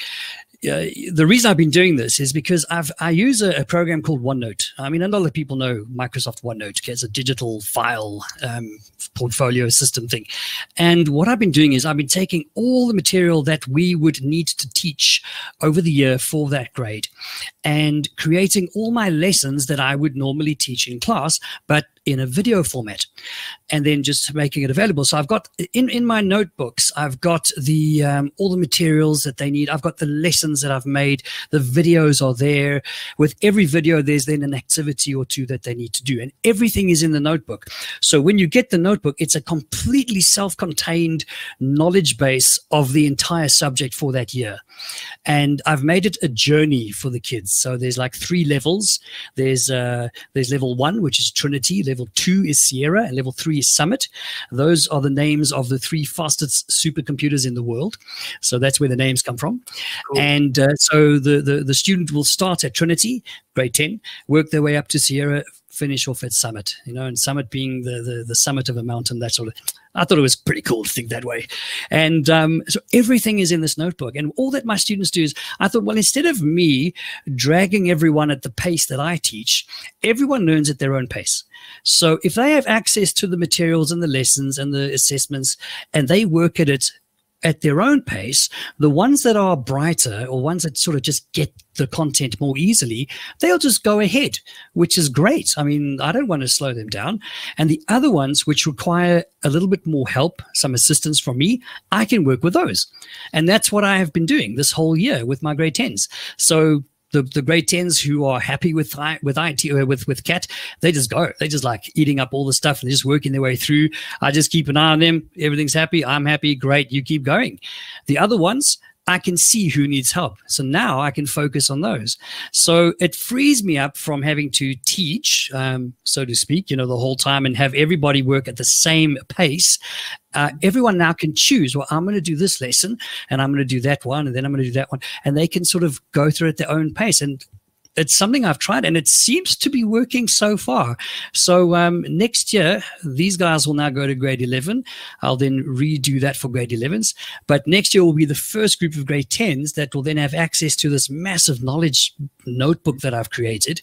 The reason I've been doing this is because I use a program called OneNote. I mean, a lot of people know Microsoft OneNote. It's a digital file portfolio system thing. And what I've been doing is I've been taking all the material that we would need to teach over the year for that grade and creating all my lessons that I would normally teach in class, but in a video format, and then just making it available. So I've got in my notebooks, I've got the all the materials that they need. I've got the lessons that I've made. The videos are there. With every video, there's then an activity or two that they need to do, and everything is in the notebook. So when you get the notebook, it's a completely self-contained knowledge base of the entire subject for that year. And I've made it a journey for the kids. So there's like 3 levels. There's level 1, which is Trinity. Level 2 is Sierra, and level 3 is Summit. Those are the names of the 3 fastest supercomputers in the world. So that's where the names come from. Cool. And so the student will start at Trinity, grade 10, work their way up to Sierra, finish off at Summit, and Summit being the summit of a mountain, that sort of. I thought it was pretty cool to think that way. And so everything is in this notebook. And all that my students do is, I thought, well, instead of me dragging everyone at the pace that I teach, everyone learns at their own pace. So if they have access to the materials and the lessons and the assessments, and they work at it at their own pace, the ones that are brighter or ones that sort of just get the content more easily, they'll just go ahead, which is great. I mean, I don't want to slow them down. And the other ones which require a little bit more help, some assistance from me, I can work with those. And that's what I have been doing this whole year with my grade 10s. So the grade 10s who are happy with CAT, they just go. They just like eating up all the stuff and just working their way through. I just keep an eye on them. Everything's happy. I'm happy. Great. You keep going. The other ones, I can see who needs help. So now I can focus on those. So it frees me up from having to teach, so to speak, the whole time and have everybody work at the same pace. Everyone now can choose, well, I'm going to do this lesson and I'm going to do that one, and then I'm going to do that one. And they can sort of go through at their own pace. And it's something I've tried, and it seems to be working so far. So next year, these guys will now go to grade 11. I'll then redo that for grade 11s. But next year will be the first group of grade 10s that will then have access to this massive knowledge notebook that I've created.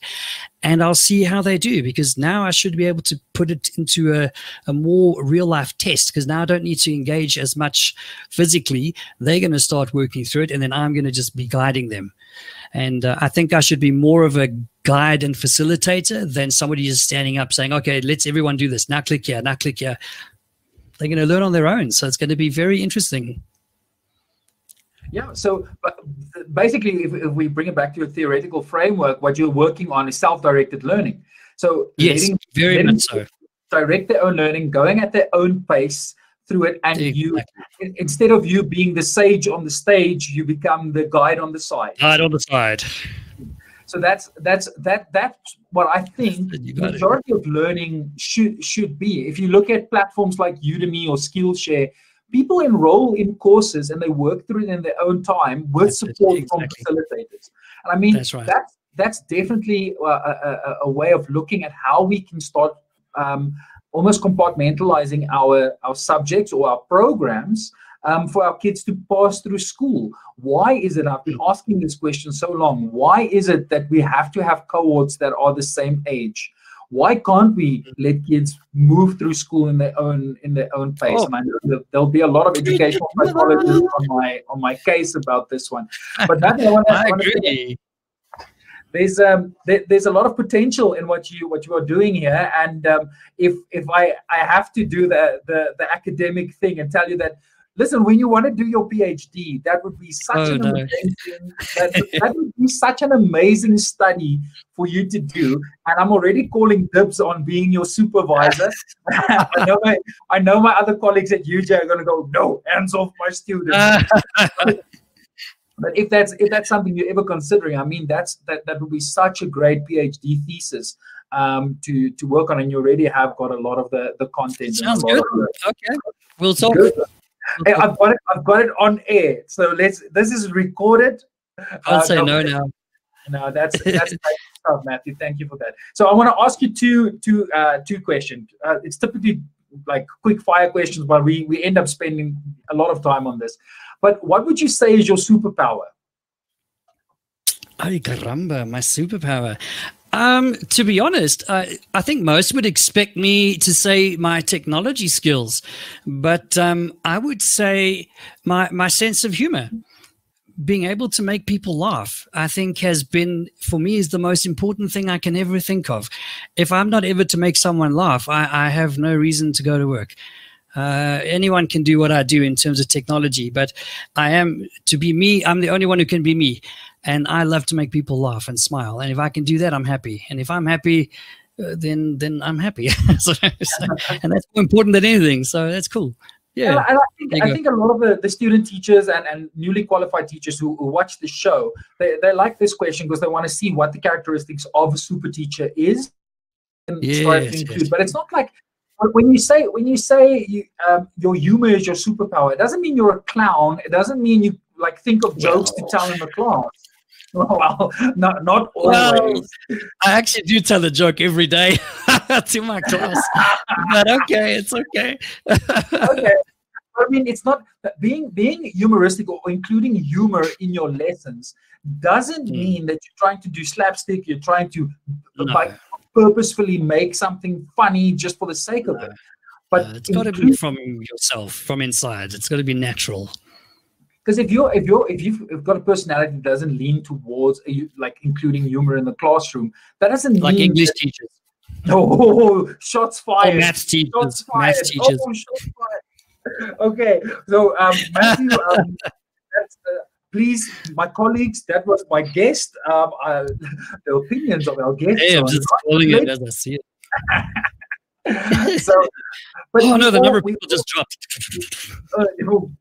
And I'll see how they do, because now I should be able to put it into a more real-life test, because now I don't need to engage as much physically. They're going to start working through it, and then I'm going to just be guiding them. And I think I should be more of a guide and facilitator than somebody just standing up saying, okay, let's everyone do this. Now click here, now click here. They're going to learn on their own. So it's going to be very interesting. Yeah, so basically, if we bring it back to your theoretical framework, what you're working on is self-directed learning. So yes, very much so. Direct their own learning, going at their own pace through it, and you, instead of you being the sage on the stage, you become the guide on the side. Guide on the side. So that's what I think the majority of learning should be. If you look at platforms like Udemy or Skillshare, people enroll in courses and they work through it in their own time with support from facilitators. And I mean, that's right. That's definitely a way of looking at how we can start almost compartmentalizing our subjects or our programs for our kids to pass through school. Why is it, I've been asking this question so long, why is it that we have to have cohorts that are the same age? Why can't we let kids move through school in their own pace? And I know that there'll be a lot of educational psychologists on my case about this one. But that I agree. There's a lot of potential in what you are doing here, and if I have to do the academic thing and tell you that, listen, when you want to do your PhD, that would be such that would be such an amazing study for you to do. And I'm already calling dibs on being your supervisor. I know my other colleagues at UJ are going to go, no, hands off my students. But if that's something you're ever considering, I mean, that would be such a great PhD thesis to work on, and you already have got a lot of the content. Sounds good. Okay, we'll talk. Hey, I've got it on air. So this is recorded. I'll say no now. No, that's great stuff, Matthew. Thank you for that. So I want to ask you two questions. It's typically like quick fire questions, but we end up spending a lot of time on this. But what would you say is your superpower? Ay, caramba, my superpower. To be honest, I think most would expect me to say my technology skills, but I would say my sense of humor, being able to make people laugh, I think has been, for me, is the most important thing I can ever think of. If I'm not able to make someone laugh, I have no reason to go to work. Anyone can do what I do in terms of technology, but to be me, I'm the only one who can be me. And I love to make people laugh and smile. And if I can do that, I'm happy. And if I'm happy, then I'm happy. And that's more important than anything. So that's cool. Yeah. And I think a lot of the student teachers and newly qualified teachers who watch the show, they like this question because they want to see what the characteristics of a super teacher is and start to include. But it's not like, when you say your humor is your superpower, it doesn't mean you're a clown. It doesn't mean you like think of jokes to tell in the class. Well, not always. Well, I actually do tell a joke every day to my class, but okay, it's okay. Okay, I mean, it's not being humoristic or including humor in your lessons doesn't mean that you're trying to do slapstick. You're trying to purposefully make something funny just for the sake of it. But it's got to be from yourself, from inside. It's got to be natural. Because if you've got a personality that doesn't lean towards like including humor in the classroom, that doesn't mean like English teachers. Oh, shots fired! Or maths teachers. Shots fired. Oh, shots fired. Okay, so Matthew, please, my colleagues, that was my guest. The opinions of our guests. Hey, I'm just calling it as I see it. So, but oh no, the number of people just dropped.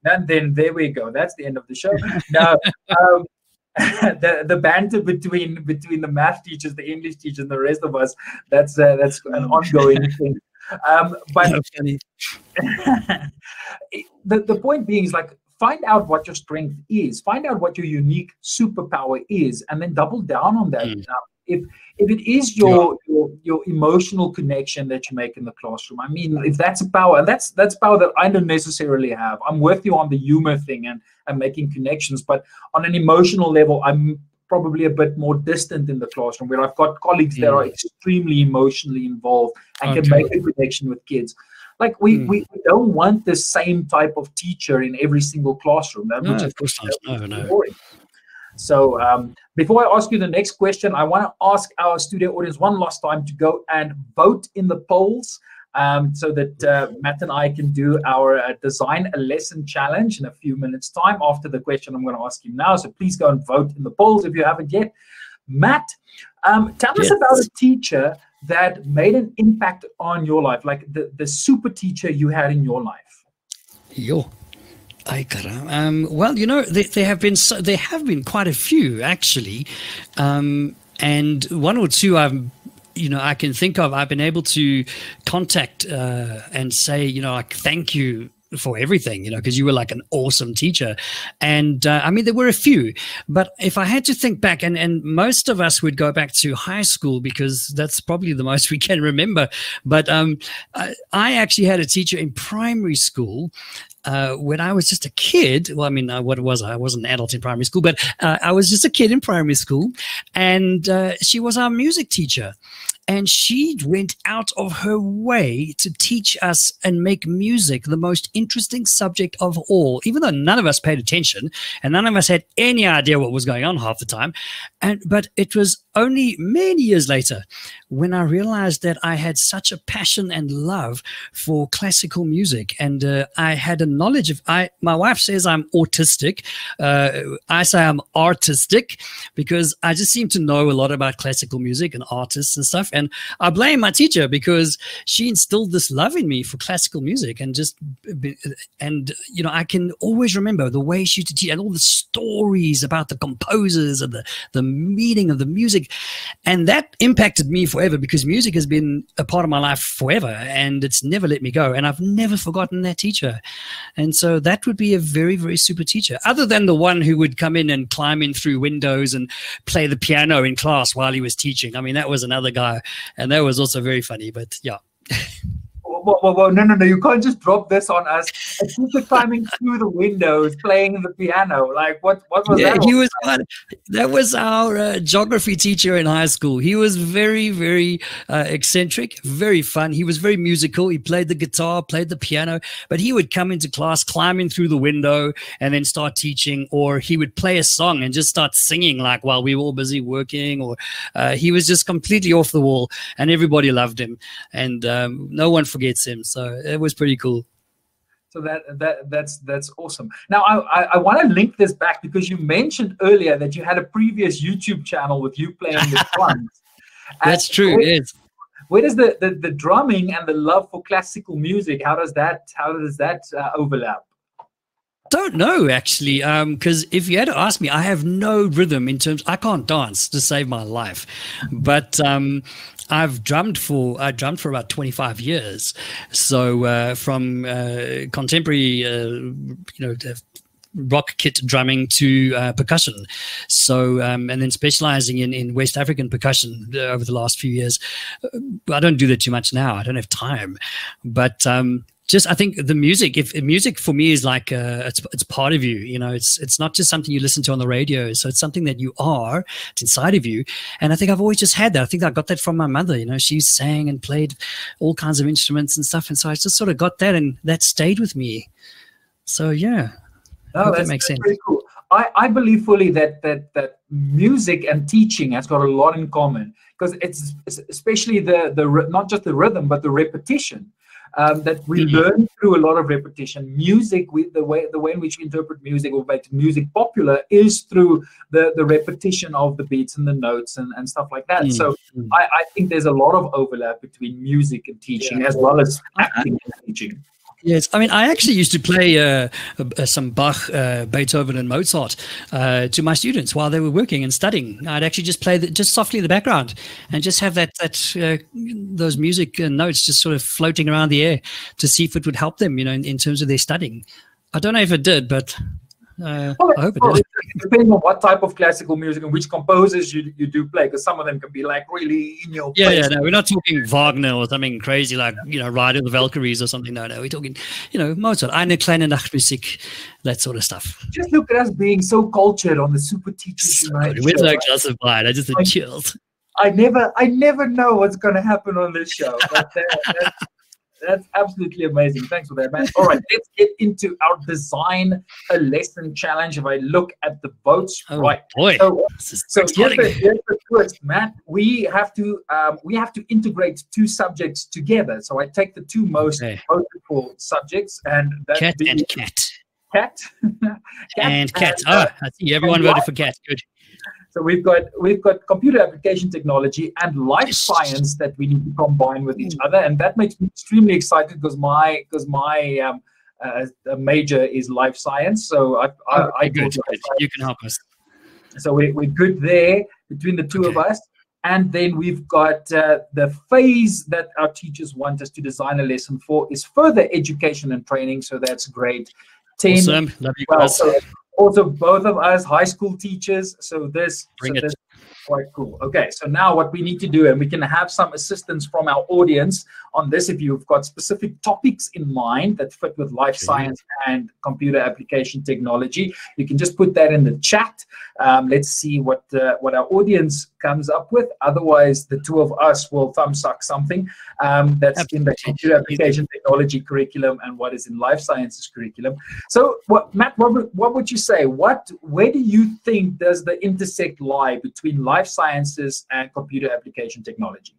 And then there we go. That's the end of the show. Now, the banter between the math teachers, the English teachers, and the rest of us, that's an ongoing thing. But the point being is like, find out what your strength is, find out what your unique superpower is, and then double down on that. If it is your emotional connection that you make in the classroom, I mean, if that's a power, and that's power that I don't necessarily have. I'm with you on the humor thing and making connections, but on an emotional level, I'm probably a bit more distant in the classroom, where I've got colleagues that are extremely emotionally involved and can make a connection with kids. Like we don't want the same type of teacher in every single classroom. That would just be boring. So before I ask you the next question, I want to ask our studio audience one last time to go and vote in the polls so that Matt and I can do our design a lesson challenge in a few minutes time after the question I'm going to ask you now. So please go and vote in the polls if you haven't yet. Matt, tell us about a teacher that made an impact on your life, like the super teacher you had in your life. Well, you know, there have been quite a few actually, and one or two I can think of. I've been able to contact and say, like, thank you for everything, because you were like an awesome teacher. And I mean, there were a few, but if I had to think back, and most of us would go back to high school because that's probably the most we can remember. But I actually had a teacher in primary school when I was just a kid. Well, I mean, what was I? I was an adult in primary school, but I was just a kid in primary school, and she was our music teacher. And she went out of her way to teach us and make music the most interesting subject of all, even though none of us paid attention and none of us had any idea what was going on half the time. But it was only many years later when I realized that I had such a passion and love for classical music. And I had a knowledge of, my wife says I'm autistic. I say I'm artistic because I just seem to know a lot about classical music and artists and stuff. And I blame my teacher because she instilled this love in me for classical music, and I can always remember the way she used to teach and all the stories about the composers and the meaning of the music. And that impacted me forever because music has been a part of my life forever and it's never let me go. And I've never forgotten that teacher. And so that would be a very, very super teacher, other than the one who would come in and climb in through windows and play the piano in class while he was teaching. I mean, that was another guy. And that was also very funny, but yeah. Well, No. You can't just drop this on us. A teacher climbing through the windows, playing the piano. Like, what was that? He was fun. That was our geography teacher in high school. He was very, very eccentric, very fun. He was very musical. He played the guitar, played the piano, but he would come into class, climbing through the window, and then start teaching, or he would play a song and just start singing, like while we were all busy working, or he was just completely off the wall, and everybody loved him, and no one forgets him. So it was pretty cool. So that's awesome. Now I want to link this back, because you mentioned earlier that you had a previous YouTube channel with you playing the drums. That's true. Yes. Where does the drumming and the love for classical music, how does that overlap? Don't know, actually, because if you had to ask me, I have no rhythm in terms. I can't dance to save my life, but I've drummed for about 25 years. So from contemporary, rock kit drumming to percussion. So and then specializing in West African percussion over the last few years. I don't do that too much now. I don't have time, but I think the music, if music for me is like it's part of you, it's not just something you listen to on the radio. So it's something that you are, it's inside of you. And I think I've always just had that. I think I got that from my mother. She sang and played all kinds of instruments and stuff. And so I just sort of got that, and that stayed with me. So yeah, that makes sense. Pretty cool. I believe fully that music and teaching has got a lot in common, because it's especially the not just the rhythm, but the repetition. That we learn through a lot of repetition. Music, the way in which we interpret music or make music popular is through the repetition of the beats and the notes and stuff like that. So I think there's a lot of overlap between music and teaching, as well as acting and teaching. Yes, I mean, I actually used to play some Bach, Beethoven, and Mozart to my students while they were working and studying. I'd actually just play just softly in the background, and just have those music notes just sort of floating around the air to see if it would help them, in terms of their studying. I don't know if it did, but I hope it did. Depending on what type of classical music and which composers you do play, because some of them can be like really in your place. No, we're not talking Wagner or something crazy like Ride of the Valkyries or something. No, we're talking Mozart, Eine kleine Nachtmusik, that sort of stuff. Just look at us being so cultured on the Super Teachers United. We're so classified. I just chilled. I never know what's going to happen on this show. But that's absolutely amazing. Thanks for that, man. All right, let's get into our design a lesson challenge. If I look at the votes, right. Boy, so here's the twist, Matt. We have to integrate two subjects together. So I take the two most voted for subjects, and that's cat and cat. Cat. And cat. I see everyone voted for cat. Good. So we've got computer application technology and life science that we need to combine with each other, and that makes me extremely excited, because my major is life science. So I good. You can help us. So we're good there between the two of us, and then we've got the phase that our teachers want us to design a lesson for is further education and training. So that's grade 10. Awesome. Love you guys. Also, both of us high school teachers, so this is quite cool. Okay, so now what we need to do, and we can have some assistance from our audience on this, if you've got specific topics in mind that fit with life science and computer application technology, you can just put that in the chat. Let's see what our audience comes up with. Otherwise, the two of us will thumbsuck something that's in the computer application technology curriculum and what is in life sciences curriculum. So, Matt, what would you say? Where do you think does the intersect lie between life sciences and computer application technology?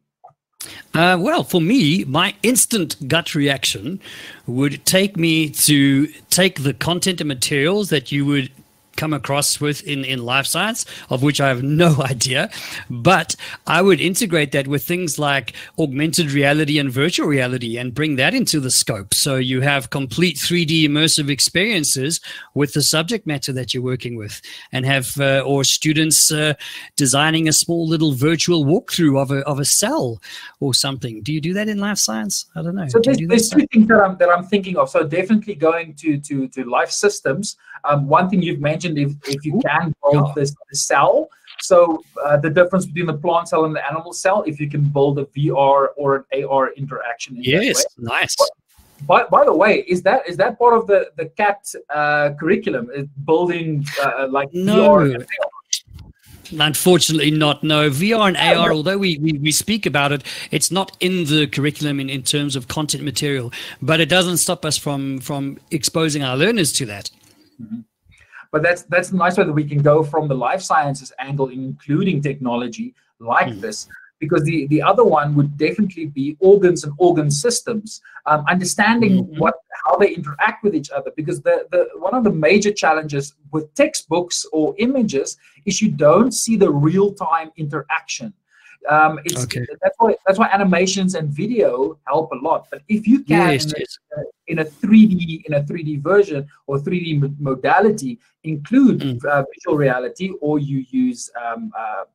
Well, for me, my instant gut reaction would take me to take the content and materials that you would come across with in life science, of which I have no idea, but I would integrate that with things like augmented reality and virtual reality and bring that into the scope. So you have complete 3D immersive experiences with the subject matter that you're working with, and have or students designing a small little virtual walkthrough of a cell or something. Do you do that in life science? I don't know. So there's two things that I'm thinking of. So definitely going to life systems. One thing you've mentioned, if you can build the cell So the difference between the plant cell and the animal cell, if you can build a VR or an AR interaction in that way. Nice. By the way, is that part of the CAT curriculum? Is building like VR and AR? Unfortunately not, no. VR and AR, although we speak about it, it's not in the curriculum in terms of content material, but it doesn't stop us from exposing our learners to that. Mm-hmm. But that's a nice way that we can go from the life sciences angle, including technology like this, because the other one would definitely be organs and organ systems, understanding how they interact with each other. Because the one of the major challenges with textbooks or images is you don't see the real-time interaction. That's why animations and video help a lot. But if you can in a 3D version or 3D modality include visual reality, or you use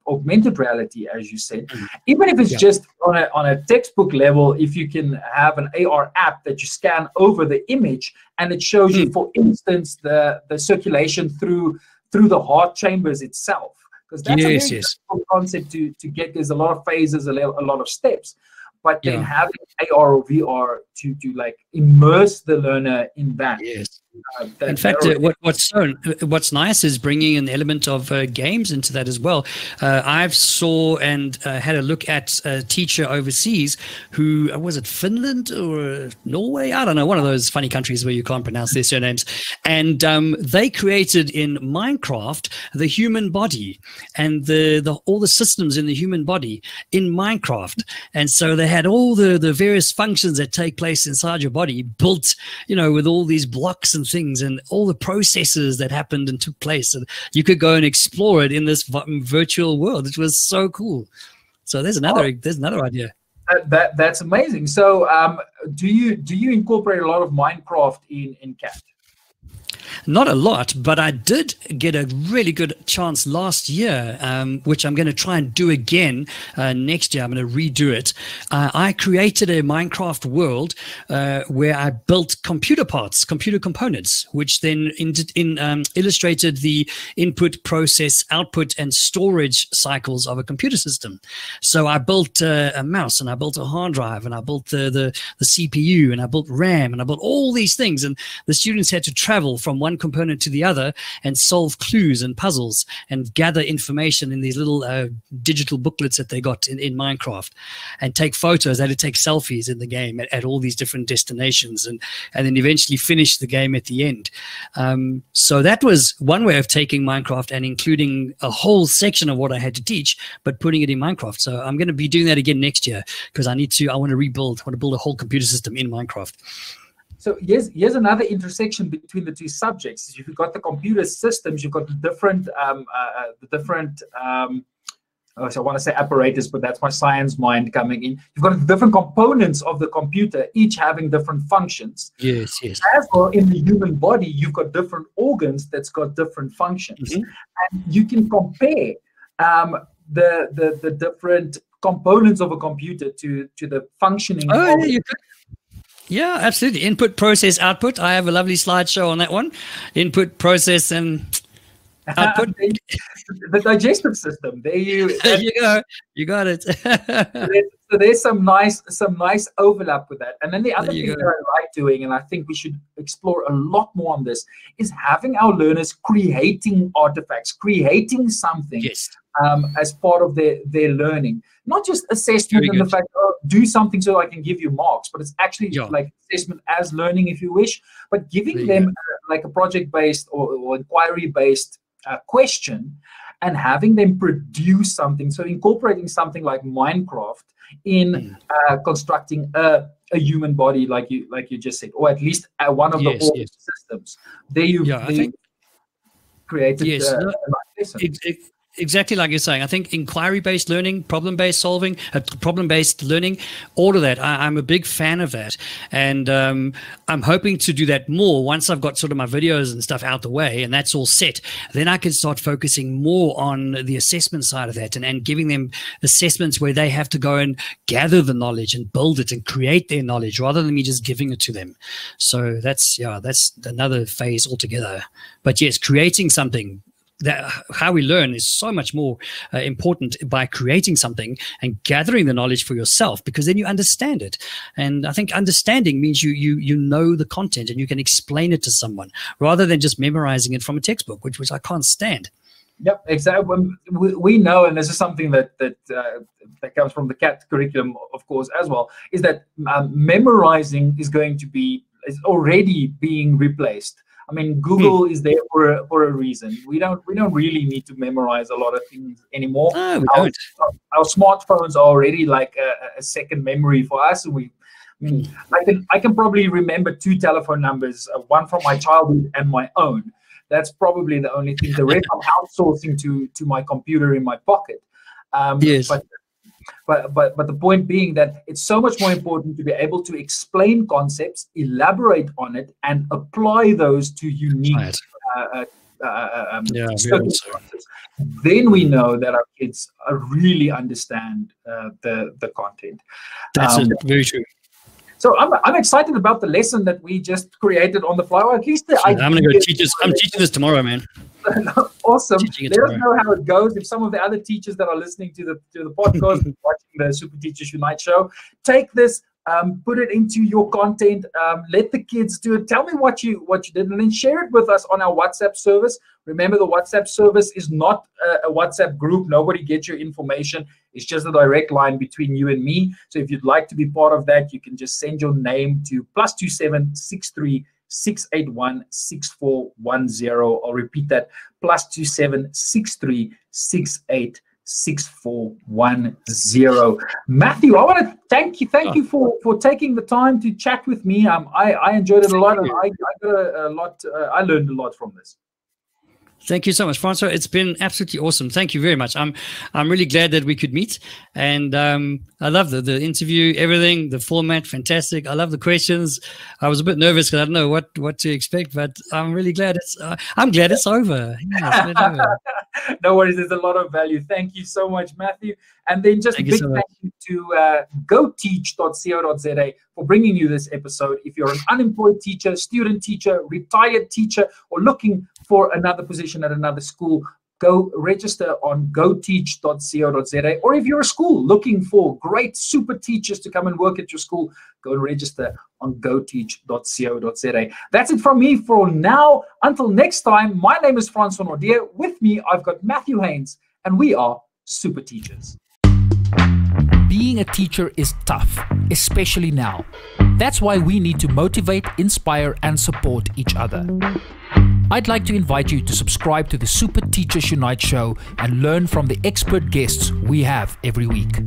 augmented reality, as you said, even if it's just on a textbook level, if you can have an AR app that you scan over the image and it shows you, for instance, the circulation through the heart chambers itself. Because that's a very difficult concept to get. There's a lot of phases, a lot of steps. But then having AR or VR to like immerse the learner in that. In fact, what's nice is bringing an element of games into that as well. I've saw and had a look at a teacher overseas who, was it Finland or Norway? I don't know, one of those funny countries where you can't pronounce their surnames. And they created in Minecraft the human body and all the systems in the human body in Minecraft. And so they had all the various functions that take place inside your body built, with all these blocks and things and all the processes that happened and took place, and you could go and explore it in this virtual world. It was so cool. So there's another idea. That's amazing. So do you incorporate a lot of Minecraft in CAT? Not a lot, but I did get a really good chance last year, which I'm going to try and do again next year. I'm going to redo it. I created a Minecraft world where I built computer parts, computer components, which then illustrated the input, process, output, and storage cycles of a computer system. So I built a mouse, and I built a hard drive, and I built the CPU, and I built RAM, and I built all these things. And the students had to travel from one component to the other and solve clues and puzzles and gather information in these little digital booklets that they got in Minecraft, and take photos. They had to take selfies in the game at all these different destinations, and then eventually finish the game at the end. So that was one way of taking Minecraft and including a whole section of what I had to teach, but putting it in Minecraft. So I'm going to be doing that again next year, because I want to build a whole computer system in Minecraft. So here's another intersection between the two subjects. You've got the computer systems, you've got the different so I want to say apparatus, but that's my science mind coming in. You've got the different components of the computer, each having different functions. Yes. As well, in the human body, you've got different organs that's got different functions, and you can compare the different components of a computer to the functioning. You could. Yeah, absolutely. Input, process, output. I have a lovely slideshow on that one. Input, process, and output. The digestive system. There you go. You got it. So there's some nice overlap with that. And then the other thing that I like doing, and I think we should explore a lot more on this, is having our learners creating artifacts, creating something as part of their learning. Not just assessment and the fact, do something so I can give you marks, but it's actually like assessment as learning, if you wish, but giving them like a project-based or inquiry-based question, and having them produce something. So incorporating something like Minecraft in constructing a human body, like you just said, or at least one of the organ systems. There you created a nice lesson. Exactly like you're saying. I think inquiry-based learning, problem-based solving, problem-based learning, all of that. I'm a big fan of that. And I'm hoping to do that more once I've got sort of my videos and stuff out the way and that's all set. Then I can start focusing more on the assessment side of that and giving them assessments where they have to go and gather the knowledge and build it and create their knowledge rather than me just giving it to them. So that's another phase altogether. But yes, creating something, that how we learn is so much more important by creating something and gathering the knowledge for yourself, because then you understand it. And I think understanding means you know the content and you can explain it to someone rather than just memorizing it from a textbook, which I can't stand. Yep, exactly. We know, and this is something that comes from the CAT curriculum, of course, as well, is that memorizing is already being replaced. I mean, Google is there for a reason. We don't really need to memorize a lot of things anymore. No, we don't. Our smartphones are already like a second memory for us. I can probably remember 2 telephone numbers, one from my childhood and my own. That's probably the only thing. The rest I'm outsourcing to my computer in my pocket. Yes. But the point being that it's so much more important to be able to explain concepts, elaborate on it, and apply those to unique circumstances. Then we know that our kids really understand the content. That's very true. So I'm excited about the lesson that we just created on the fly. Or at least I'm going to go teach this. I'm teaching this tomorrow, man. Awesome. Let us know how it goes. If some of the other teachers that are listening to the podcast, watching the Super Teachers Unite show, take this, put it into your content. Let the kids do it. Tell me what you did, and then share it with us on our WhatsApp service. Remember, the WhatsApp service is not a WhatsApp group. Nobody gets your information. It's just a direct line between you and me. So if you'd like to be part of that, you can just send your name to +27 63 681 6410. I'll repeat that, +27 63 68 6410. Matthew, I want to thank you for taking the time to chat with me. I enjoyed it a lot, and I got a lot. I learned a lot from this. Thank you so much, Francois. It's been absolutely awesome. Thank you very much. I'm really glad that we could meet, and I love the interview, everything, the format, fantastic. I love the questions. I was a bit nervous because I don't know what to expect, but I'm really glad it's over. Yeah, it's over. No worries. There's a lot of value. Thank you so much, Matthew. And then just thank you to goteach.co.za for bringing you this episode. If you're an unemployed teacher, student teacher, retired teacher, or looking for another position at another school, go register on goteach.co.za. Or if you're a school looking for great super teachers to come and work at your school, go and register on goteach.co.za. That's it from me for now. Until next time, my name is Francois Nordier. With me, I've got Matthew Hains, and we are Super Teachers. Being a teacher is tough, especially now. That's why we need to motivate, inspire, and support each other. I'd like to invite you to subscribe to the Super Teachers Unite show and learn from the expert guests we have every week.